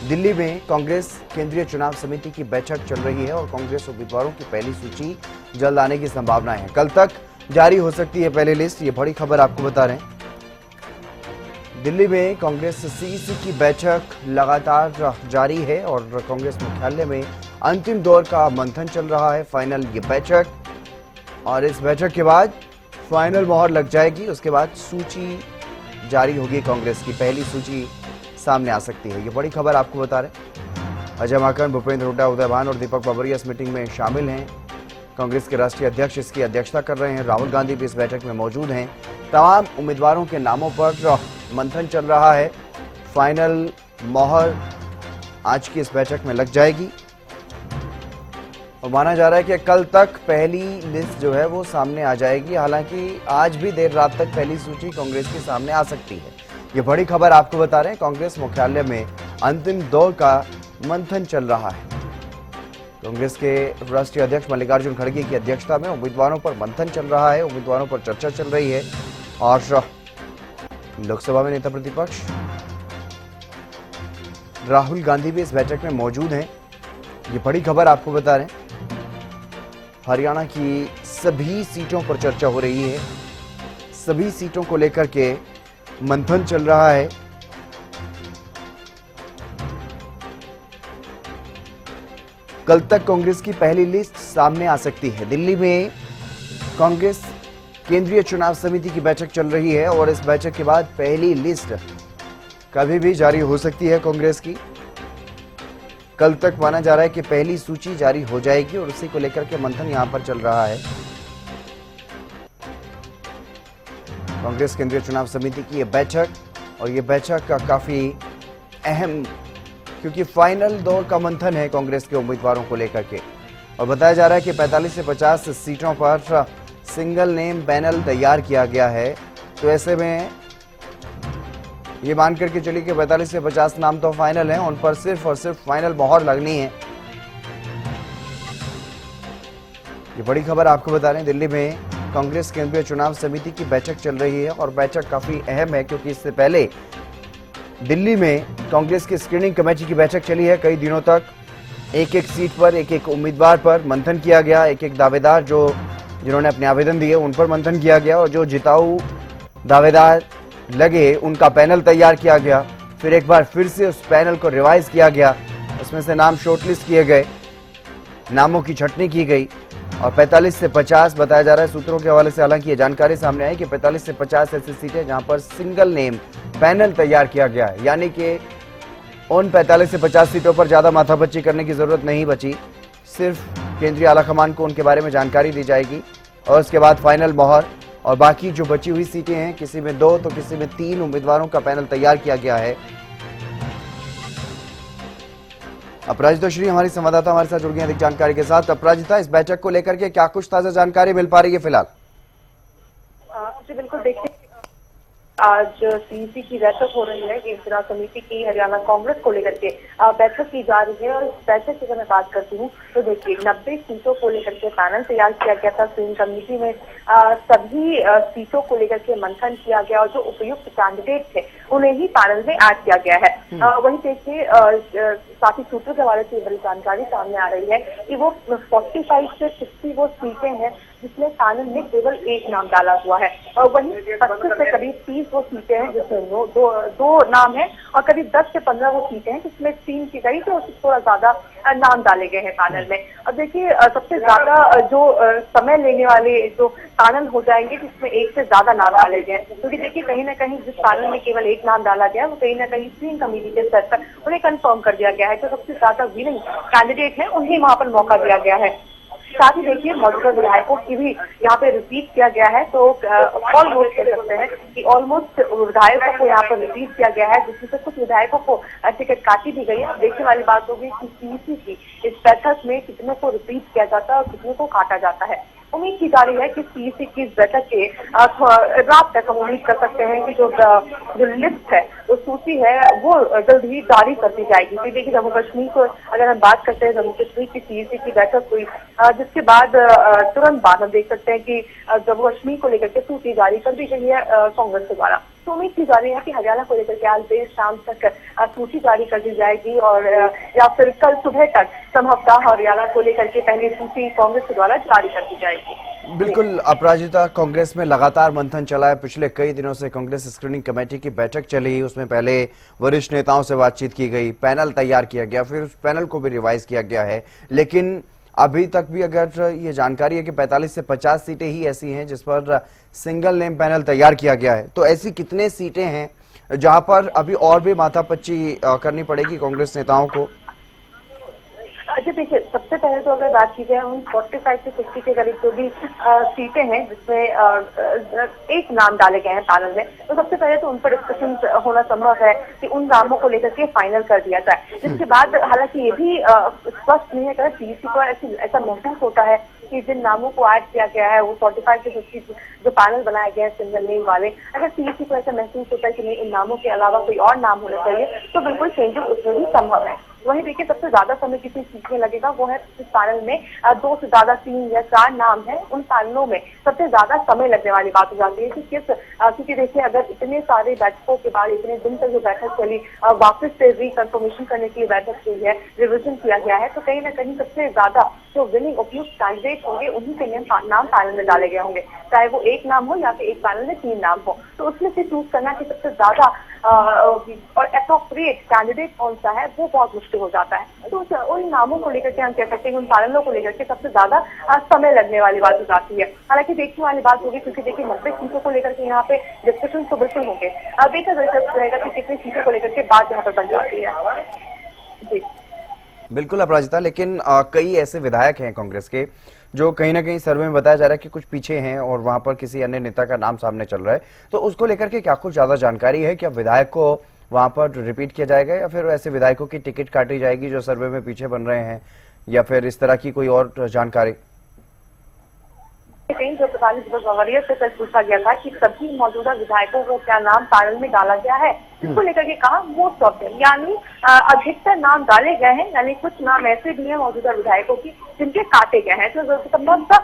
दिल्ली में कांग्रेस केंद्रीय चुनाव समिति की बैठक चल रही है और कांग्रेस उम्मीदवारों की पहली सूची जल्द आने की संभावना है। कल तक जारी हो सकती है पहली लिस्ट। ये बड़ी खबर आपको बता रहे हैं। दिल्ली में कांग्रेस सीईसी की बैठक लगातार जारी है और कांग्रेस मुख्यालय में अंतिम दौर का मंथन चल रहा है। फाइनल ये बैठक और इस बैठक के बाद फाइनल मोहर लग जाएगी। उसके बाद सूची जारी होगी। कांग्रेस की पहली सूची सामने आ सकती है। ये बड़ी खबर आपको बता रहे हैं। अजय माकन, भूपेंद्र हुड्डा, उदय भान और दीपक बाबरिया इस मीटिंग में शामिल हैं। कांग्रेस के राष्ट्रीय अध्यक्ष इसकी अध्यक्षता कर रहे हैं। राहुल गांधी भी इस बैठक में मौजूद हैं। तमाम उम्मीदवारों के नामों पर मंथन चल रहा है। फाइनल मोहर आज की इस बैठक में लग जाएगी और माना जा रहा है कि कल तक पहली लिस्ट जो है वो सामने आ जाएगी। हालांकि आज भी देर रात तक पहली सूची कांग्रेस के सामने आ सकती है। ये बड़ी खबर आपको बता रहे हैं। कांग्रेस मुख्यालय में अंतिम दौर का मंथन चल रहा है। कांग्रेस के राष्ट्रीय अध्यक्ष मल्लिकार्जुन खड़गे की अध्यक्षता में उम्मीदवारों पर मंथन चल रहा है। उम्मीदवारों पर चर्चा चल रही है और लोकसभा में नेता प्रतिपक्ष राहुल गांधी भी इस बैठक में मौजूद हैं। ये बड़ी खबर आपको बता रहे हैं। हरियाणा की सभी सीटों पर चर्चा हो रही है। सभी सीटों को लेकर के मंथन चल रहा है। कल तक कांग्रेस की पहली लिस्ट सामने आ सकती है। दिल्ली में कांग्रेस केंद्रीय चुनाव समिति की बैठक चल रही है और इस बैठक के बाद पहली लिस्ट कभी भी जारी हो सकती है कांग्रेस की। कल तक माना जा रहा है कि पहली सूची जारी हो जाएगी और उसी को लेकर के मंथन यहां पर चल रहा है। कांग्रेस केंद्रीय चुनाव समिति की यह बैठक और ये बैठक काफी अहम, क्योंकि फाइनल दौर का मंथन है कांग्रेस के उम्मीदवारों को लेकर के। और बताया जा रहा है कि 45 से 50 सीटों पर सिंगल नेम पैनल तैयार किया गया है। तो ऐसे में ये मान करके चलिए कि 45 से 50 नाम तो फाइनल हैं, उन पर सिर्फ और सिर्फ फाइनल मोहर लगनी है। ये बड़ी खबर आपको बता रहे हैं। दिल्ली में कांग्रेस केंद्रीय चुनाव समिति की बैठक चल रही है और बैठक काफी अहम है, क्योंकि इससे पहले दिल्ली में कांग्रेस की स्क्रीनिंग कमेटी की बैठक चली है। कई दिनों तक एक एक सीट पर एक एक उम्मीदवार पर मंथन किया गया। एक एक दावेदार जिन्होंने अपने आवेदन दिए उन पर मंथन किया गया और जो जिताऊ दावेदार लगे उनका पैनल तैयार किया गया। फिर एक बार फिर से उस पैनल को रिवाइज किया गया। उसमें से नाम शॉर्टलिस्ट किए गए, नामों की छंटनी की गई और 45 से 50 बताया जा रहा है सूत्रों के हवाले से। हालांकि ये जानकारी सामने आई कि 45 से 50 ऐसी सीटें जहां पर सिंगल नेम पैनल तैयार किया गया है, यानी कि उन 45 से 50 सीटों पर ज्यादा माथापच्ची करने की जरूरत नहीं बची। सिर्फ केंद्रीय आलाकमान को उनके बारे में जानकारी दी जाएगी और उसके बाद फाइनल मोहर। और बाकी जो बची हुई सीटें हैं, किसी में 2 तो किसी में 3 उम्मीदवारों का पैनल तैयार किया गया है। अपराजिता श्री हमारी संवाददाता हमारे साथ जुड़ गई अधिक जानकारी के साथ। अपराजिता, इस बैठक को लेकर के क्या कुछ ताजा जानकारी मिल पा रही है फिलहाल? जी बिल्कुल, देखिए आज सीईसी की बैठक हो रही है। केंद्रीय चुनाव समिति की हरियाणा कांग्रेस को लेकर के बैठक की जा रही है और इस बैठक की अगर मैं बात करती हूँ तो देखिए 90 सीटों को लेकर के पैनल तैयार किया गया था। स्क्रीनिंग कमेटी में सभी सीटों को लेकर के मंथन किया गया और जो उपयुक्त कैंडिडेट थे उन्हें ही पैनल में ऐड किया गया है। वही देखिए साथ ही सूत्रों के हवाले से बड़ी जानकारी सामने आ रही है कि वो 45 से 60 वो सीटें हैं जिसमें पैनल में केवल एक नाम डाला हुआ है और वहीं 25 से करीब 30 वो सीटें हैं जिसमें दो नाम है और करीब 10 से 15 वो सीटें हैं जिसमें 3 की गई तो थोड़ा ज्यादा नाम डाले गए हैं पैनल में। अब देखिए सबसे ज्यादा जो समय लेने वाले जो पैनल हो जाएंगे जिसमें एक से ज्यादा नाम डाले गए, क्योंकि देखिए कहीं ना कहीं जिस पैनल में केवल एक नाम डाला गया वो कहीं ना कहीं स्क्रीनिंग कमेटी के स्तर पर उन्हें कंफर्म कर दिया गया है। जो सबसे ज्यादा विनिंग कैंडिडेट है उन्हें वहां पर मौका दिया गया है। साथ ही देखिए मौजूदा विधायकों की भी यहाँ पे रिपीट किया गया है। तो ऑलमोस्ट कह सकते हैं कि ऑलमोस्ट विधायकों को यहाँ पर रिपीट किया गया है, जिसमें से कुछ विधायकों को टिकट काटी दी गई है। देखने वाली बात होगी कि सीईसी की इस बैठक में कितने को रिपीट किया जाता है और कितने को काटा जाता है। उम्मीद की जा रही है कि सीईसी की इस बैठक के रात तक हम उम्मीद कर सकते हैं कि जो लिस्ट है, जो सूची है वो जल्द ही जारी कर दी जाएगी। तो देखिए जम्मू कश्मीर को अगर हम बात करते हैं, जम्मू कश्मीर की सीईसी की बैठक हुई जिसके बाद तुरंत बाद हम देख सकते हैं कि जम्मू कश्मीर को लेकर के सूची जारी कर दी गई है कांग्रेस के द्वारा। तो उम्मीद की जा रही है कि हरियाणा को लेकर के आज देर शाम तक सूची जारी कर दी जाएगी और या फिर कल सुबह तक संभवतः हरियाणा को लेकर के पहली सूची कांग्रेस के द्वारा जारी कर दी जाएगी। बिल्कुल अपराजिता, कांग्रेस में लगातार मंथन चला है। पिछले कई दिनों से कांग्रेस स्क्रीनिंग कमेटी की बैठक चली, उसमें पहले वरिष्ठ नेताओं से बातचीत की गई, पैनल तैयार किया गया, फिर उस पैनल को भी रिवाइज किया गया है। लेकिन अभी तक भी अगर ये जानकारी है कि 45 से 50 सीटें ही ऐसी हैं जिस पर सिंगल नेम पैनल तैयार किया गया है, तो ऐसी कितने सीटें हैं जहां पर अभी और भी माथापच्ची करनी पड़ेगी कांग्रेस नेताओं को? जी देखिए, सबसे पहले तो अगर बात की जाए उन 45 से 50 के करीब जो भी सीटें हैं जिसमें एक नाम डाले गए हैं पैनल में, तो सबसे पहले तो उन पर डिस्कशन होना संभव है कि उन नामों को लेकर के फाइनल कर दिया जाए। जिसके बाद हालांकि ये भी स्पष्ट नहीं है कि सीईसी को ऐसा महसूस होता है कि जिन नामों को ऐड किया गया है वो 45 से 50 जो पैनल बनाए गए हैं सिंगल नेम वाले, अगर सीईसी को ऐसा महसूस होता है कि नहीं इन नामों के अलावा कोई और नाम होना चाहिए, तो बिल्कुल चेंजेस उसमें भी संभव है। वहीं देखिए, सबसे ज्यादा समय किसी चीज में लगेगा वो है इस पैनल में 2 से ज्यादा 3 या 4 नाम है, उन पैनलों में सबसे ज्यादा समय लगने वाली बात हो जाती है कि क्योंकि देखिए अगर इतने सारे बैठकों के बाद इतने दिन तक जो बैठक चली, वापस से रिकन्फर्मेशन करने के लिए बैठक हुई है, रिविजन किया गया है, तो कहीं ना कहीं सबसे ज्यादा जो विनिंग उपयुक्त कैंडिडेट होंगे उन्हीं के नाम पैनल में डाले गए होंगे, चाहे वो एक नाम हो या फिर एक पैनल में 3 नाम हो। तो उसमें से चूज करना कि सबसे ज्यादा और एप्रोप्रिएट कैंडिडेट कौन सा है वो बहुत मुश्किल हो जाता है। तो उन नामों को लेकर के हम कह सकते हैं उन पैनलों को लेकर के सबसे ज्यादा समय लगने वाली बात हो जाती है। हालांकि देखने वाली बात होगी क्योंकि देखिए 90 सीटों को लेकर के यहाँ पे डिस्कशन तो बिल्कुल होंगे। देखा दिलचस्प रहेगा कि कितनी सीटों को लेकर के बात यहाँ पर बन जाती है। जी बिल्कुल अपराजिता, लेकिन कई ऐसे विधायक हैं कांग्रेस के जो कहीं ना कहीं सर्वे में बताया जा रहा है कि कुछ पीछे हैं और वहां पर किसी अन्य नेता का नाम सामने चल रहा है, तो उसको लेकर के क्या कुछ ज्यादा जानकारी है? क्या विधायक को वहां पर रिपीट किया जाएगा या फिर ऐसे विधायकों की टिकट काटी जाएगी जो सर्वे में पीछे बन रहे हैं, या फिर इस तरह की कोई और जानकारी? कहीं जो प्रधान बावरिया से कल पूछा गया था कि सभी मौजूदा विधायकों को क्या नाम पैनल में डाला गया है, इसको लेकर के कहा मोस्ट ऑफ देम, यानी अधिकतर नाम डाले गए हैं, यानी कुछ नाम ऐसे भी हैं मौजूदा विधायकों की जिनके काटे गए हैं। तो संभवतः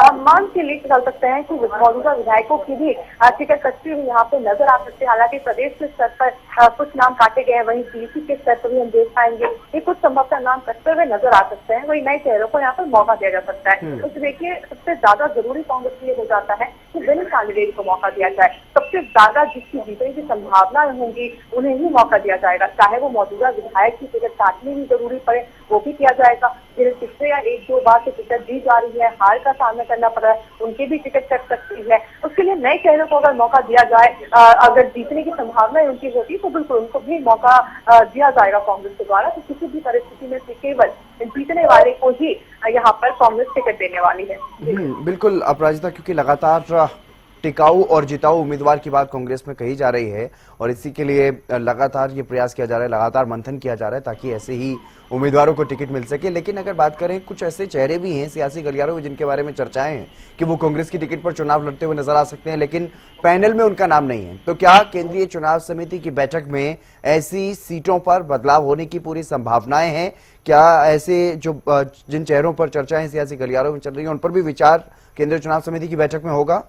हम मान के लिए चल सकते हैं कि मौजूदा विधायकों की भी टिकट कटती हुई यहाँ पे नजर आ सकते हैं। हालांकि प्रदेश के स्तर पर कुछ नाम काटे गए हैं, वहीं सीईसी के स्तर पर भी हम देख पाएंगे ये कुछ संभवतः नाम कटते हुए नजर आ सकते हैं। वही नए चेहरों को यहाँ पर मौका दिया जा सकता है। तो देखिए, सबसे ज्यादा जरूरी कांग्रेस के लिए हो जाता है कि विनिंग कैंडिडेट को मौका दिया जाए। सबसे ज्यादा जिसकी जीतने की संभावना होंगी उन्हें ही मौका दिया जाएगा, चाहे वो मौजूदा विधायक की टिकट काटनी ही जरूरी पड़े वो भी किया जाएगा। जिन्हें पिछले या 1-2 बार से टिकट दी जा रही है, हार का सामना करना पड़ रहा है, उनकी भी टिकट कट सकती है। उसके लिए नए चेहरों को अगर मौका दिया जाए, अगर जीतने की संभावना उनकी होती तो बिल्कुल उनको भी मौका दिया जाएगा कांग्रेस के द्वारा। तो किसी भी परिस्थिति में से केवल जीतने वाले को ही यहाँ पर कांग्रेस टिकट देने वाली है। बिल्कुल अपराजिता, क्योंकि लगातार टिकाऊ और जिताऊ उम्मीदवार की बात कांग्रेस में कही जा रही है और इसी के लिए लगातार ये प्रयास किया जा रहा है, लगातार मंथन किया जा रहा है ताकि ऐसे ही उम्मीदवारों को टिकट मिल सके। लेकिन अगर बात करें, कुछ ऐसे चेहरे भी हैं सियासी गलियारों में जिनके बारे में चर्चाएं हैं कि वो कांग्रेस की टिकट पर चुनाव लड़ते हुए नजर आ सकते हैं, लेकिन पैनल में उनका नाम नहीं है। तो क्या केंद्रीय चुनाव समिति की बैठक में ऐसी सीटों पर बदलाव होने की पूरी संभावनाएं हैं? क्या ऐसे जो जिन चेहरों पर चर्चाएं सियासी गलियारों में चल रही है उन पर भी विचार केंद्रीय चुनाव समिति की बैठक में होगा?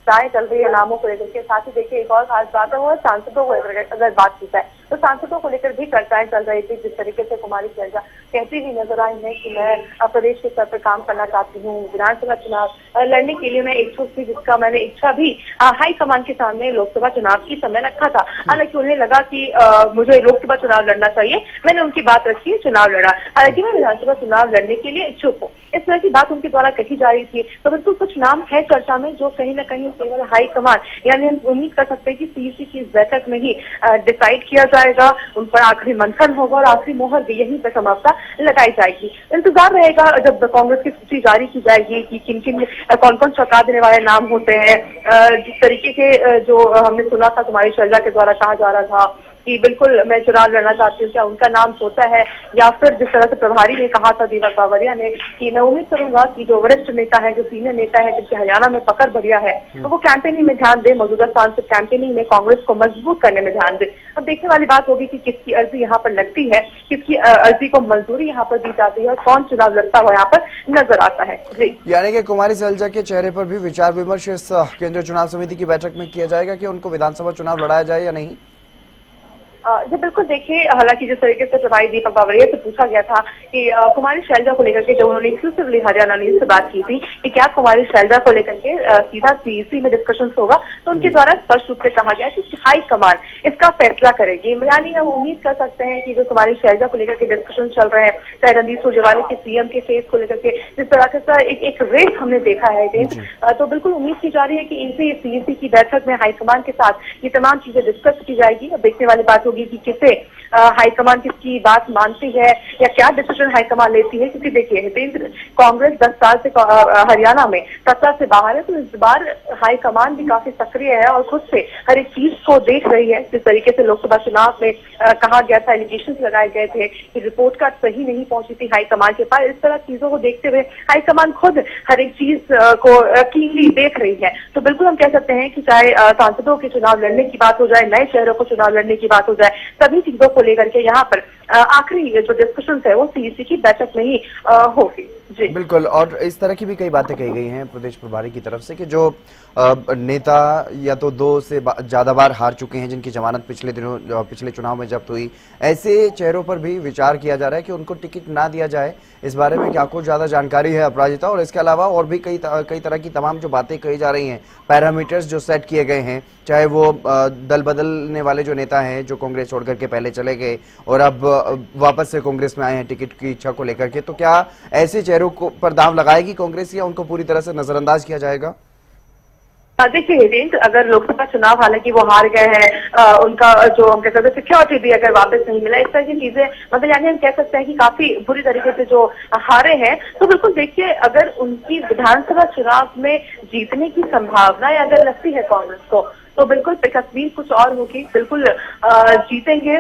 चर्चाएं चल रही है नामों को लेकर के। साथ ही देखिए, एक और खास बात है वो सांसदों को अगर बात की जाए तो सांसदों को लेकर भी चर्चाएं चल रही थी। जिस तरीके से कुमारी शैलजा कहती हुई नजर आई है कि मैं प्रदेश के स्तर पर काम करना चाहती हूँ, विधानसभा चुनाव लड़ने के लिए मैं इच्छुक थी, जिसका मैंने इच्छा भी हाईकमान के सामने लोकसभा चुनाव की समय रखा था। हालांकि उन्हें लगा कि मुझे लोकसभा चुनाव लड़ना चाहिए, मैंने उनकी बात रखी, चुनाव लड़ा। हालांकि मैं विधानसभा चुनाव लड़ने के लिए इच्छुक हूँ, इस तरह की बात उनके द्वारा कही जा रही थी। तो बिल्कुल कुछ नाम है चर्चा में जो कहीं ना कहीं केवल हाईकमान, यानी हम उम्मीद कर सकते हैं कि सीईसी की इस बैठक में ही डिसाइड किया जाएगा, उन पर आखिरी मंथन होगा और आखिरी मोहर भी यहीं पर समाप्त लगाई जाएगी। इंतजार रहेगा जब कांग्रेस की सूची जारी की जाएगी कि किन किन कौन कौन सरकार देने वाले नाम होते हैं। जिस तरीके से जो हमने सुना था कुमारी शैलजा के द्वारा कहा जा रहा था कि बिल्कुल मैं चुनाव लड़ना चाहती हूँ, क्या उनका नाम सोचा है, या फिर जिस तरह से प्रभारी ने कहा था दीपक बावरिया ने कि मैं उम्मीद करूंगा कि जो वरिष्ठ नेता है, जो सीनियर नेता है, जिनके हरियाणा में पकड़ बढ़िया है, तो वो कैंपेनिंग में ध्यान दे, मौजूदा सांसद कैंपेनिंग में कांग्रेस को मजबूत करने में ध्यान दे। अब देखने वाली बात होगी कि किसकी अर्जी यहाँ पर लगती है, किसकी अर्जी को मंजूरी यहाँ पर दी जाती है और कौन चुनाव लड़ता हुआ यहाँ पर नजर आता है। जी, यानी कि कुमारी सैलजा के चेहरे पर भी विचार विमर्श इस केंद्रीय चुनाव समिति की बैठक में किया जाएगा कि उनको विधानसभा चुनाव लड़ाया जाए या नहीं? जी बिल्कुल, देखिए, हालांकि जिस तरीके से प्रभारी दीपक बावरिया से पूछा गया था कि कुमारी शैलजा को लेकर के जब उन्होंने एक्सक्लूसिवली हरियाणा न्यूज से बात की थी कि क्या कुमारी शैलजा को लेकर के सीधा सीईसी में डिस्कशन होगा, तो उनके द्वारा स्पष्ट रूप से कहा गया कि हाई कमान इसका फैसला करेगी। यानी हम उम्मीद कर सकते हैं कि जो कुमारी शैलजा को लेकर के डिस्कशन चल रहे हैं, चाहे रणदीप सुरजेवाला के सीएम के फेस को लेकर के जिस तरह का एक रेस हमने देखा है, तो बिल्कुल उम्मीद की जा रही है कि इसी सीईसी की बैठक में हाईकमान के साथ ये तमाम चीजें डिस्कस की जाएगी। अब देखने वाली बात कि किसे हाईकमान किसकी बात मानती है या क्या डिसीजन हाईकमान लेती है, क्योंकि देखिए हितेंद्र, कांग्रेस 10 साल से हरियाणा में सत्ता से बाहर है, तो इस बार हाईकमान भी काफी सक्रिय है और खुद से हर एक चीज को देख रही है। जिस तरीके से लोकसभा चुनाव में कहा गया था, एलिगेशन लगाए गए थे कि रिपोर्ट कार्ड सही नहीं पहुंची थी हाईकमान के पास, इस तरह चीजों को देखते हुए हाईकमान खुद हर एक चीज को क्लीनली देख रही है। तो बिल्कुल हम कह सकते हैं कि चाहे सांसदों के चुनाव लड़ने की बात हो जाए, नए चेहरों को चुनाव लड़ने की बात हो जाए, सभी चीजों को लेकर के यहाँ पर आखिरी जो डिस्कशन है वो सीईसी की बैठक में ही होगी। जी बिल्कुल, और इस तरह की भी कई बातें कही गई हैं प्रदेश प्रभारी की तरफ से कि जो नेता या तो 2 से ज्यादा बार हार चुके हैं, जिनकी जमानत पिछले चुनाव में जब्त हुई, ऐसे चेहरों पर भी विचार किया जा रहा है कि उनको टिकट ना दिया जाए। इस बारे में क्या कुछ ज्यादा जानकारी है अपराजिता? और इसके अलावा और भी कई तरह की तमाम जो बातें कही जा रही हैं, पैरामीटर्स जो सेट किए गए हैं, चाहे वो दल बदलने वाले जो नेता हैं जो कांग्रेस छोड़ करके पहले चले गए और अब वापस से कांग्रेस में आए हैं टिकट की इच्छा को लेकर के, तो क्या ऐसे चेहरों को पर दाव लगाएगी कांग्रेस या उनको पूरी तरह से नजरअंदाज किया जाएगा? देखिए हितेंद्र, अगर लोकसभा चुनाव हालांकि वो हार गए हैं, उनका जो हम कह सकते हैं सिक्योरिटी भी अगर वापस नहीं मिला, इस तरह की चीजें, मतलब यानी हम कह सकते हैं कि काफी बुरी तरीके से जो हारे हैं, तो बिल्कुल देखिए अगर उनकी विधानसभा चुनाव में जीतने की संभावना अगर लगती है कांग्रेस को, तो बिल्कुल तस्वीर कुछ और होगी। बिल्कुल जीतेंगे,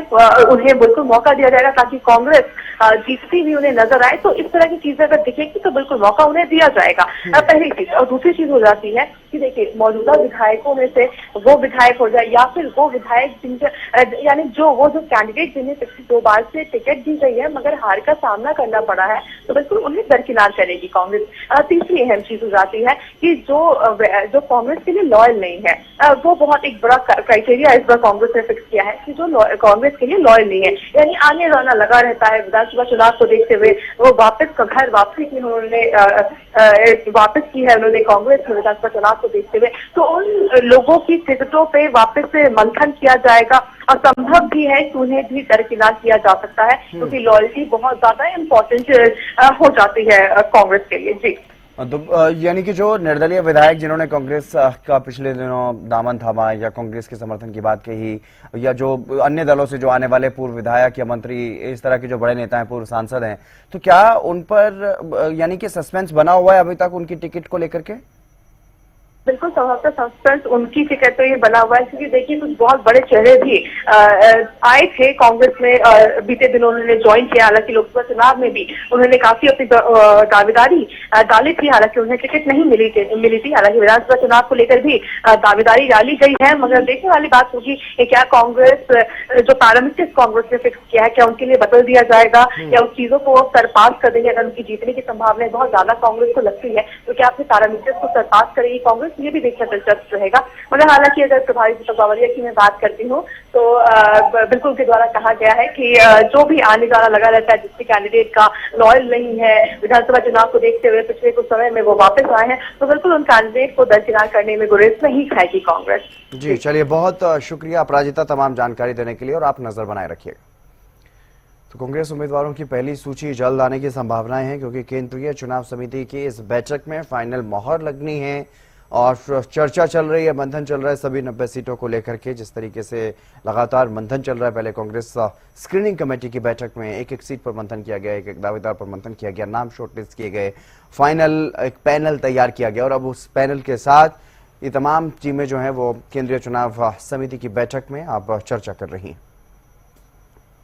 उन्हें बिल्कुल मौका दिया जाएगा ताकि कांग्रेस जीतती हुई उन्हें नजर आए। तो इस तरह की चीजें अगर दिखेगी तो बिल्कुल मौका उन्हें दिया जाएगा, पहली चीज। और दूसरी चीज हो जाती है कि देखिए मौजूदा विधायकों में से वो विधायक हो जाए या फिर वो विधायक जिनके यानी वो जो कैंडिडेट जिन्हें 2 बार से टिकट दी गई है मगर हार का सामना करना पड़ा है, तो बिल्कुल उन्हें दरकिनार करेगी कांग्रेस। तीसरी अहम चीज हो जाती है कि जो कांग्रेस के लिए लॉयल नहीं है, वो बहुत एक बड़ा क्राइटेरिया इस बार कांग्रेस ने फिक्स किया है कि जो कांग्रेस के लिए लॉयल नहीं है, यानी आने जाना लगा रहता है। विधानसभा चुनाव को देखते हुए वो घर वापसी की उन्होंने वापस की है उन्होंने कांग्रेस में विधानसभा चुनाव को देखते हुए, तो उन लोगों की टिकटों पे वापस से मंथन किया जाएगा और संभव भी है कि उन्हें भी दरकिनार किया जा सकता है, क्योंकि लॉयल्टी बहुत ज्यादा इम्पोर्टेंट हो जाती है कांग्रेस के लिए। जी, तो यानी कि जो निर्दलीय विधायक जिन्होंने कांग्रेस का पिछले दिनों दामन थामा या कांग्रेस के समर्थन की बात कही, या जो अन्य दलों से जो आने वाले पूर्व विधायक या मंत्री, इस तरह के जो बड़े नेता हैं, पूर्व सांसद हैं, तो क्या उन पर यानी कि सस्पेंस बना हुआ है अभी तक उनकी टिकट को लेकर के? बिल्कुल संभवतः सस्पेंस उनकी टिकट तो ये बना हुआ है, क्योंकि देखिए कुछ बहुत बड़े चेहरे भी आए थे कांग्रेस में, बीते दिनों उन्होंने ज्वाइन किया। हालांकि लोकसभा चुनाव में भी उन्होंने काफी अपनी दावेदारी डाली थी, हालांकि उन्हें टिकट नहीं मिली थी। हालांकि विधानसभा चुनाव को लेकर भी दावेदारी डाली गई है, मगर देखने वाली बात होगी क्या कांग्रेस जो पैरामीटर्स कांग्रेस ने फिक्स किया है, क्या उनके लिए बदल दिया जाएगा या उस चीजों को सरपास कर देंगे। अगर उनकी जीतने की संभावना बहुत ज्यादा कांग्रेस को लगती है, तो क्या अपने पैरामीटर्स को सरपास करेगी कांग्रेस, ये भी देखना दिलचस्प रहेगा। मगर हालांकि अगर प्रभारी दीपक बावरिया की मैं बात करती हूँ, तो बिल्कुल उनके द्वारा कहा गया है कि जो भी आने जाना लगा रहता है, जिसके कैंडिडेट का लॉयल नहीं है, विधानसभा चुनाव को देखते हुए पिछले कुछ समय में वो वापस आए हैं, तो बिल्कुल उन कैंडिडेट को दरकिनार करने में गुरेज नहीं खाएगी कांग्रेस। जी चलिए, बहुत शुक्रिया अपराजिता तमाम जानकारी देने के लिए, और आप नजर बनाए रखिएगा। तो कांग्रेस उम्मीदवारों की पहली सूची जल्द आने की संभावनाएं हैं, क्योंकि केंद्रीय चुनाव समिति की इस बैठक में फाइनल मोहर लगनी है और चर्चा चल रही है, मंथन चल रहा है सभी 90 सीटों को लेकर के। जिस तरीके से लगातार मंथन चल रहा है, पहले कांग्रेस स्क्रीनिंग कमेटी की बैठक में एक सीट पर मंथन किया गया, एक दावेदार पर मंथन किया गया, नाम शॉर्टलिस्ट किए गए, फाइनल एक पैनल तैयार किया गया, और अब उस पैनल के साथ ये तमाम टीमें जो हैं वो केंद्रीय चुनाव समिति की बैठक में अब चर्चा कर रही हैं।